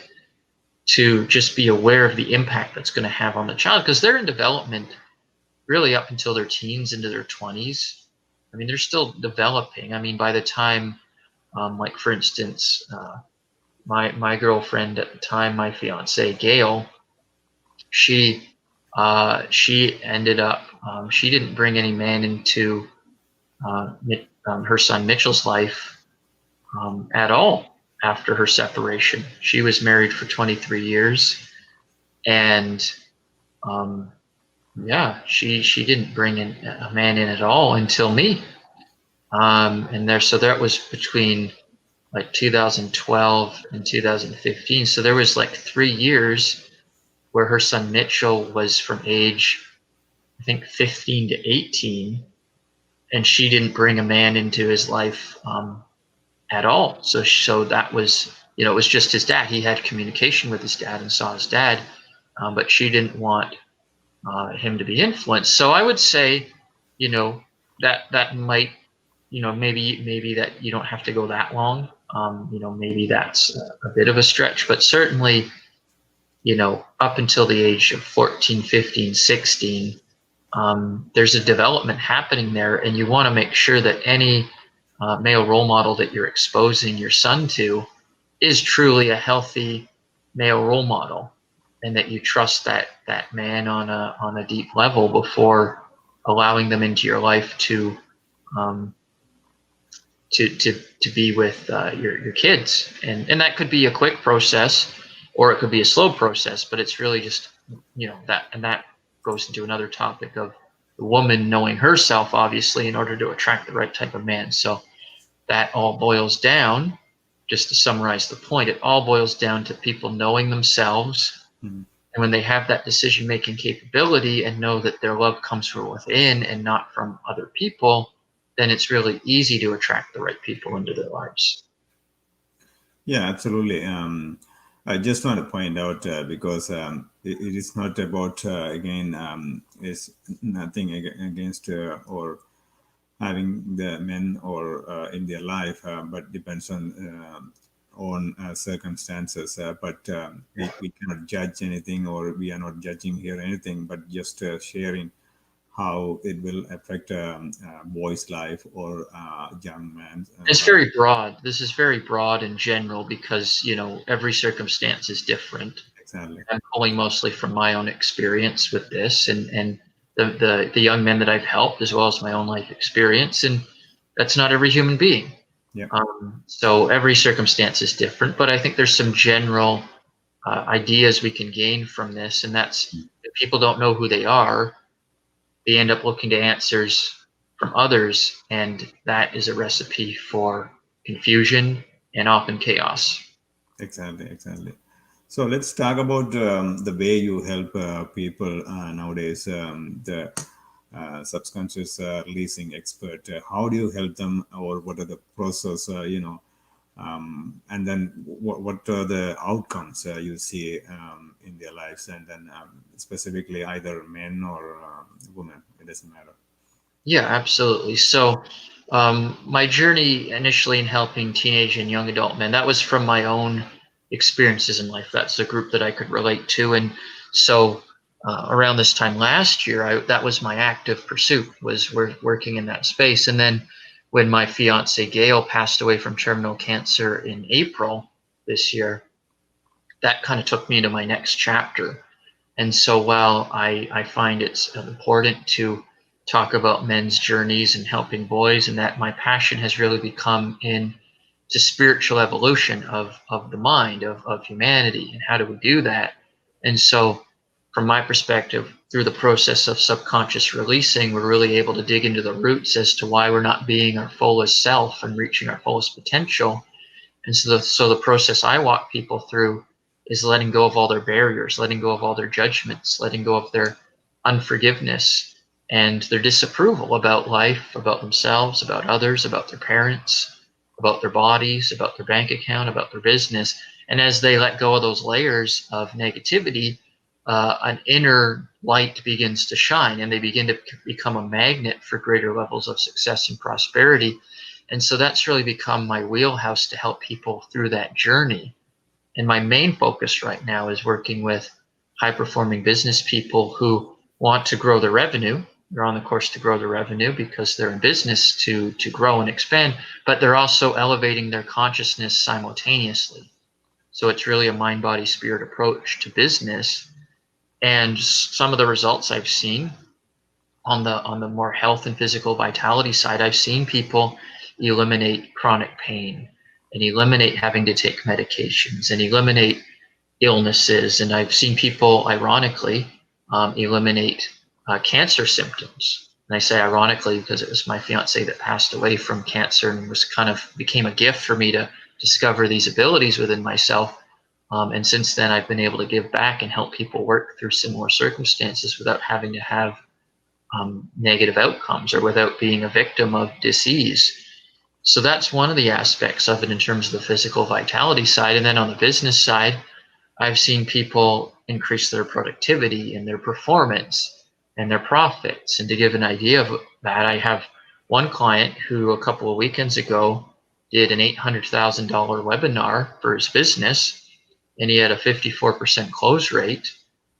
to just be aware of the impact that's going to have on the child because they're in development really up until their teens into their 20s. I mean, they're still developing. I mean, by the time, like for instance, my girlfriend at the time, my fiance Gail, she she ended up she didn't bring any man into her son Mitchell's life at all after her separation. She was married for 23 years, and um, yeah, she didn't bring in a man in at all until me. And there, so that was between like 2012 and 2015. So there was like 3 years where her son Mitchell was from age, I think, 15 to 18, and she didn't bring a man into his life at all. So that was, it was just his dad. He had communication with his dad and saw his dad, but she didn't want him to be influenced. So I would say, you know, that might, maybe that you don't have to go that long. Maybe that's a bit of a stretch, but certainly, up until the age of 14, 15, 16, there's a development happening there, and you want to make sure that any male role model that you're exposing your son to is truly a healthy male role model, and that you trust that man on a deep level before allowing them into your life um, to be with your kids, and that could be a quick process, or it could be a slow process. But it's really just that goes into another topic of the woman knowing herself, obviously, in order to attract the right type of man. So that all boils down, just to summarize the point, it all boils down to people knowing themselves. Mhm. And when they have that decision making capability and know that their love comes from within and not from other people, then it's really easy to attract the right people into their lives. Yeah, absolutely. I just want to point out because it is not about again is nothing against or having the men or in their life, but depends on circumstances. But we cannot judge anything, or we are not judging here anything, but just sharing how it will affect a boy's life or young man's It's life. very broad. This is very broad in general because, every circumstance is different. Exactly. I'm pulling mostly from my own experience with this, and the young men that I've helped, as well as my own life experience. And that's not every human being. Yeah. So every circumstance is different, but I think there's some general ideas we can gain from this, and that's if people don't know who they are, they end up looking to answers from others, and that is a recipe for confusion and often chaos. Exactly, exactly. So let's talk about the way you help people nowadays. The subconscious releasing expert. How do you help them, or what are the process? And then what are the outcomes you see in their lives, and then specifically either men or women, it doesn't matter. Yeah, absolutely. So, my journey initially in helping teenage and young adult men, that was from my own experiences in life. That's a group that I could relate to. And so, around this time last year, that was my active pursuit, was working in that space. And then when my fiance Gail passed away from terminal cancer in April this year, that kind of took me into my next chapter. And so while I find it's important to talk about men's journeys and helping boys, and that my passion has really become in to spiritual evolution of the mind, of humanity, and how do we do that? And so from my perspective, through the process of subconscious releasing, we're really able to dig into the roots as to why we're not being our fullest self and reaching our fullest potential. And so the process I walk people through is letting go of all their barriers, letting go of all their judgments, letting go of their unforgiveness and their disapproval about life, about themselves, about others, about their parents, about their bodies, about their bank account, about their business. And as they let go of those layers of negativity, an inner light begins to shine, and they begin to become a magnet for greater levels of success and prosperity. And so that's really become my wheelhouse to help people through that journey. And my main focus right now is working with high performing business people who want to grow their revenue. They're on the course to grow their revenue because they're in business to grow and expand, but they're also elevating their consciousness simultaneously. So it's really a mind, body, spirit approach to business. And some of the results I've seen on the more health and physical vitality side, I've seen people eliminate chronic pain and eliminate having to take medications and eliminate illnesses. And I've seen people, ironically, eliminate cancer symptoms. And I say ironically because it was my fiance that passed away from cancer, and was kind of became a gift for me to discover these abilities within myself. And since then, I've been able to give back and help people work through similar circumstances without having to have negative outcomes or without being a victim of disease. So that's one of the aspects of it in terms of the physical vitality side. And then on the business side, I've seen people increase their productivity and their performance and their profits. And to give an idea of that, I have one client who a couple of weekends ago did an $800,000 webinar for his business, and he had a 54% close rate,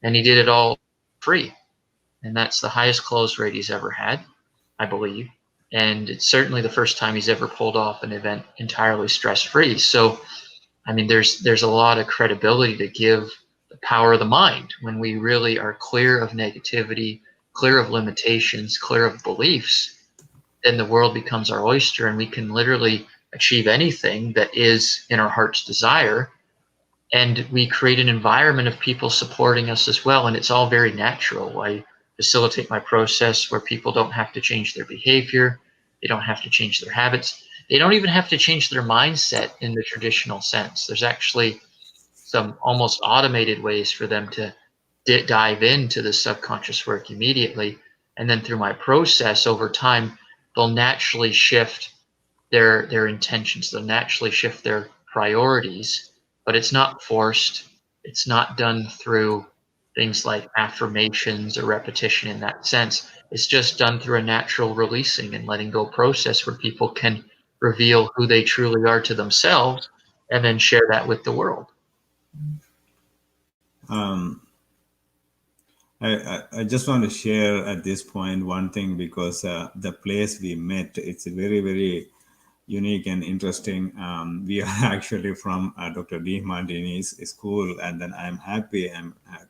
and he did it all free. And that's the highest close rate he's ever had, I believe. And it's certainly the first time he's ever pulled off an event entirely stress-free. So, I mean, there's a lot of credibility to give the power of the mind when we really are clear of negativity, clear of limitations, clear of beliefs. Then the world becomes our oyster, and we can literally achieve anything that is in our heart's desire. And we create an environment of people supporting us as well, and it's all very natural. I facilitate my process where people don't have to change their behavior, they don't have to change their habits, they don't even have to change their mindset in the traditional sense. There's actually some almost automated ways for them to dive into the subconscious work immediately, and then through my process over time, they'll naturally shift their intentions. They'll naturally shift their priorities, but it's not forced. It's not done through things like affirmations or repetition in that sense. It's just done through a natural releasing and letting go process where people can reveal who they truly are to themselves and then share that with the world. Um, I just want to share at this point one thing, because the place we met, it's a very, very unique and interesting. We are actually from Dr. D. Martini's school, and then I'm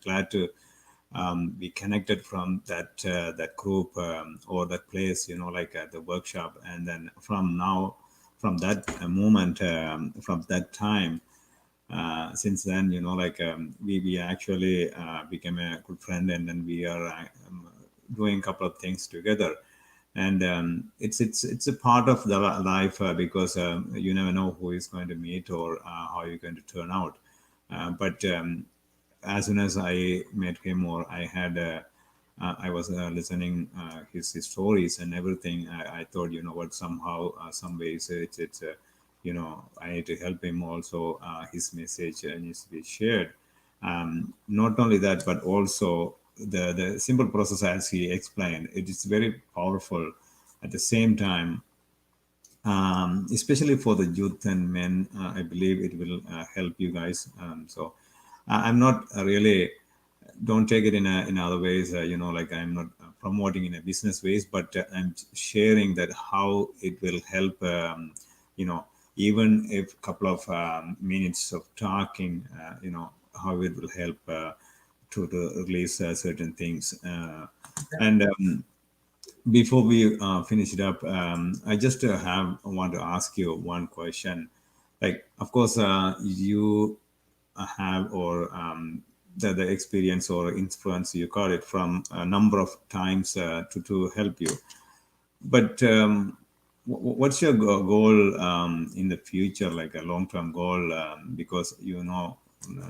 glad to be connected from that group, or that place, like the workshop. And then from that moment, from that time, since then, like we actually became a good friend, and then we are doing a couple of things together. And it's a part of the life, because you never know who is going to meet, or how you're going to turn out. But as soon as I met him, or I was listening his stories and everything, I thought, what, somehow, some ways, it's I need to help him also. His message needs to be shared. Not only that, but also the simple process as he explained, it is very powerful. At the same time, especially for the youth and men, I believe it will help you guys. So I'm not really, don't take it in other ways, like I'm not promoting in a business ways, but I'm sharing that how it will help, you know even if couple of minutes of talking, how it will help to release certain things. And before we finish it up, I just want to ask you one question. Like, of course, you have, or the experience or influence you got it from a number of times to help you. But what's your goal in the future, like a long-term goal? Because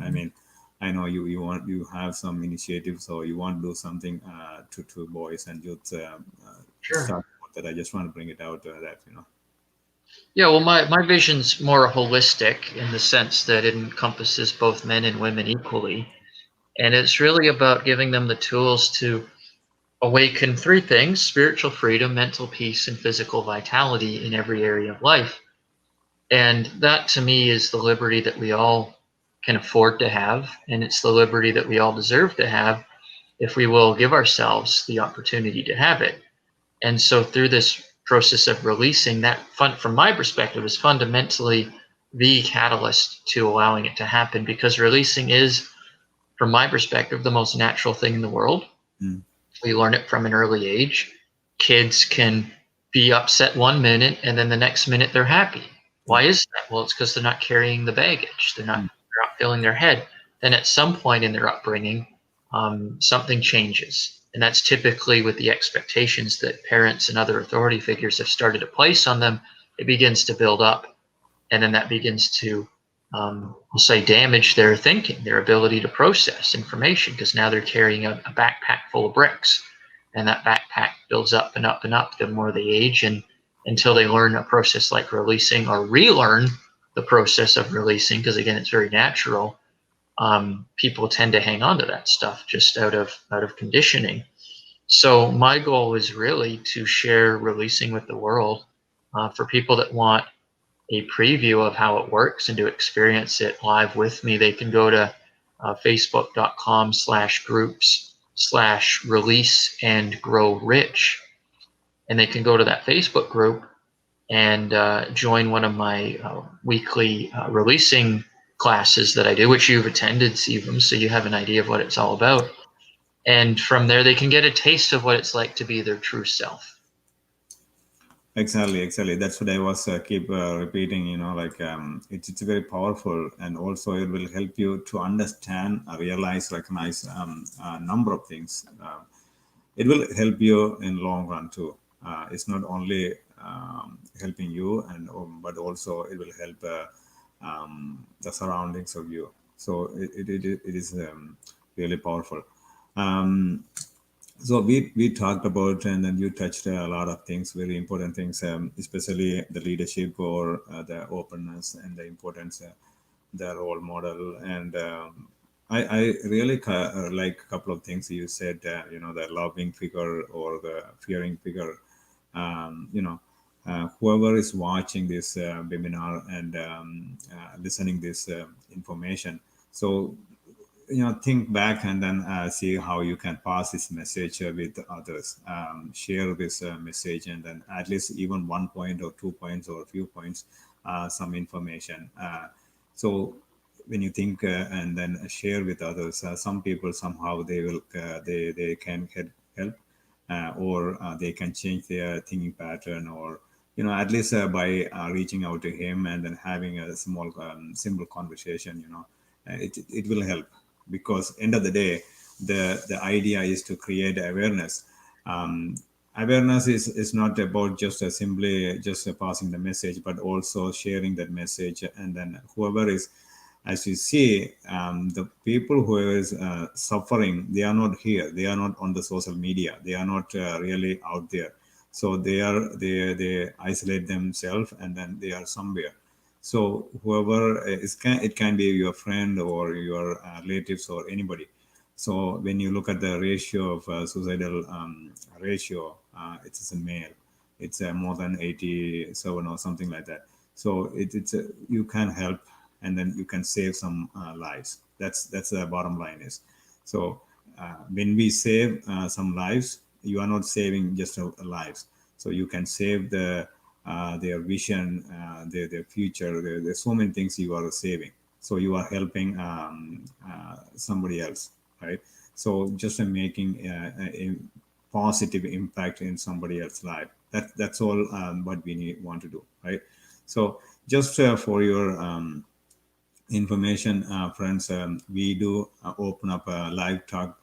I mean, I know you have some initiatives, or you want to do something to boys and youth. Sure. Start with that. I just want to bring it out that. Yeah, well, my vision's more holistic in the sense that it encompasses both men and women equally. And it's really about giving them the tools to awaken three things: spiritual freedom, mental peace, and physical vitality in every area of life. And that to me is the liberty that we all can afford to have. And it's the liberty that we all deserve to have if we will give ourselves the opportunity to have it. And so through this process of releasing that, from my perspective, is fundamentally the catalyst to allowing it to happen, because releasing is, from my perspective, the most natural thing in the world. Mm. We learn it from an early age. Kids can be upset 1 minute and then the next minute they're happy. Yeah. Why is that? Well, it's because they're not carrying the baggage. They're not filling their head. Then at some point in their upbringing, something changes. And that's typically with the expectations that parents and other authority figures have started to place on them. It begins to build up, and then that begins to, we'll say, damage their thinking, their ability to process information, because now they're carrying a backpack full of bricks, and that backpack builds up and up and up the more they age, and until they learn a process like releasing, or relearn the process of releasing, because again, it's very natural. People tend to hang on to that stuff just out of conditioning. So my goal is really to share releasing with the world, for people that want a preview of how it works and to experience it live with me. They can go to facebook.com/groups/release and grow rich. And they can go to that Facebook group and join one of my weekly releasing classes that I do, which you've attended, Sivam, so you have an idea of what it's all about. And from there, they can get a taste of what it's like to be their true self. Exactly, exactly. That's what I was keep repeating. Like, it's very powerful, and also it will help you to understand, realize, recognize a number of things. It will help you in long run too. It's not only helping you, and but also it will help the surroundings of you. So it is really powerful. Um, so we talked about, and then you touched a lot of things, very important things, especially the leadership, or the openness, and the importance, the role model. And I really like a couple of things you said, the loving figure or the fearing figure. Whoever is watching this webinar and listening this information, so think back, and then see how you can pass this message with others. Share this message, and then at least even 1 point or 2 points or a few points, some information. So when you think, and then share with others, some people somehow they will they can help, or they can change their thinking pattern, or at least by reaching out to him and then having a small simple conversation, it will help. Because end of the day, the idea is to create awareness. Awareness is not about just simply just passing the message, but also sharing that message. And then whoever is, as you see, the people who is suffering, they are not here, they are not on the social media, they are not really out there. So they isolate themselves, and then they are somewhere. So whoever it can be your friend or your relatives or anybody. So when you look at the ratio of suicidal ratio, it's a male. It's more than 87 or something like that. So it's you can help, and then you can save some lives. That's the bottom line is. So when we save some lives, you are not saving just lives. So you can save their vision, their future. There's so many things you are saving. So you are helping somebody else, right? So just making a positive impact in somebody else's life. That's all what we want to do, right? So just for your information, friends, we do open up a live talk,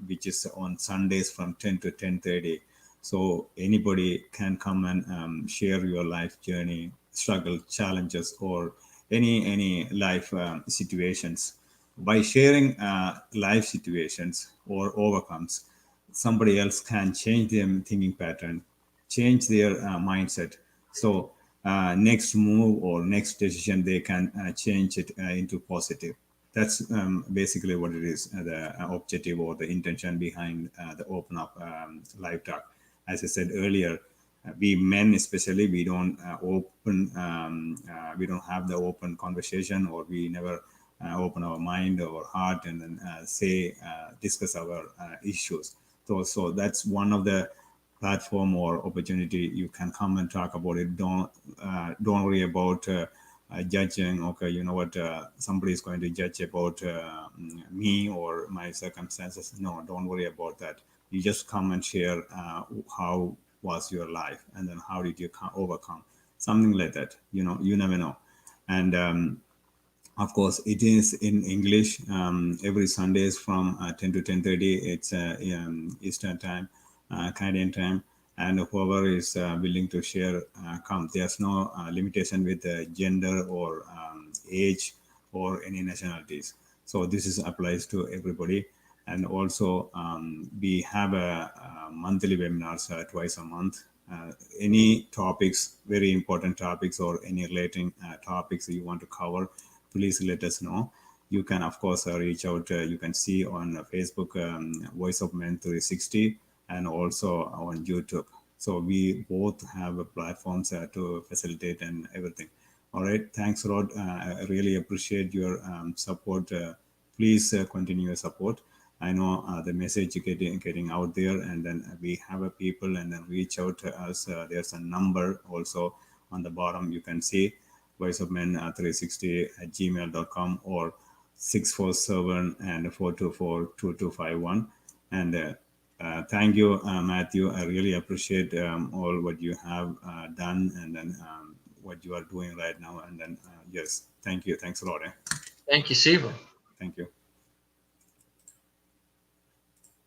which is on Sundays from 10 to 10:30. So anybody can come and share your life journey, struggle, challenges, or any life situations. By sharing life situations or overcomes, somebody else can change their thinking pattern, change their mindset. So next move or next decision, they can change it into positive. That's basically what it is, the objective or the intention behind the open up live talk. As I said earlier, we men especially, we don't we don't have the open conversation, or we never open our mind or heart and then say discuss our issues. So that's one of the platform or opportunity. You can come and talk about it. Don't worry about judging. Okay, you know what, somebody is going to judge about me or my circumstances. No, don't worry about that. You just come and share how was your life, and then how did you overcome something like that. You never know. And of course, it is in English. Every Sundays from 10 to 10:30. It's Eastern time, Canadian time, and whoever is willing to share, come. There's no limitation with gender or age or any nationalities. So this is applies to everybody. And also, we have a monthly webinars twice a month. Any topics, very important topics, or any relating topics you want to cover, please let us know. You can, of course, reach out. You can see on Facebook, Voice of Men 360, and also on YouTube. So we both have platforms to facilitate and everything. All right. Thanks a lot. I really appreciate your support. Please continue your support. I know the message getting out there, and then we have a people, and then reach out to us. There's a number also on the bottom. You can see Voice of Men 360 at gmail.com, or 647 and 424 2251. And thank you, Matthew. I really appreciate all what you have done, and then what you are doing right now. And then, yes, thank you. Thanks a lot. Thank you, Siva. Thank you.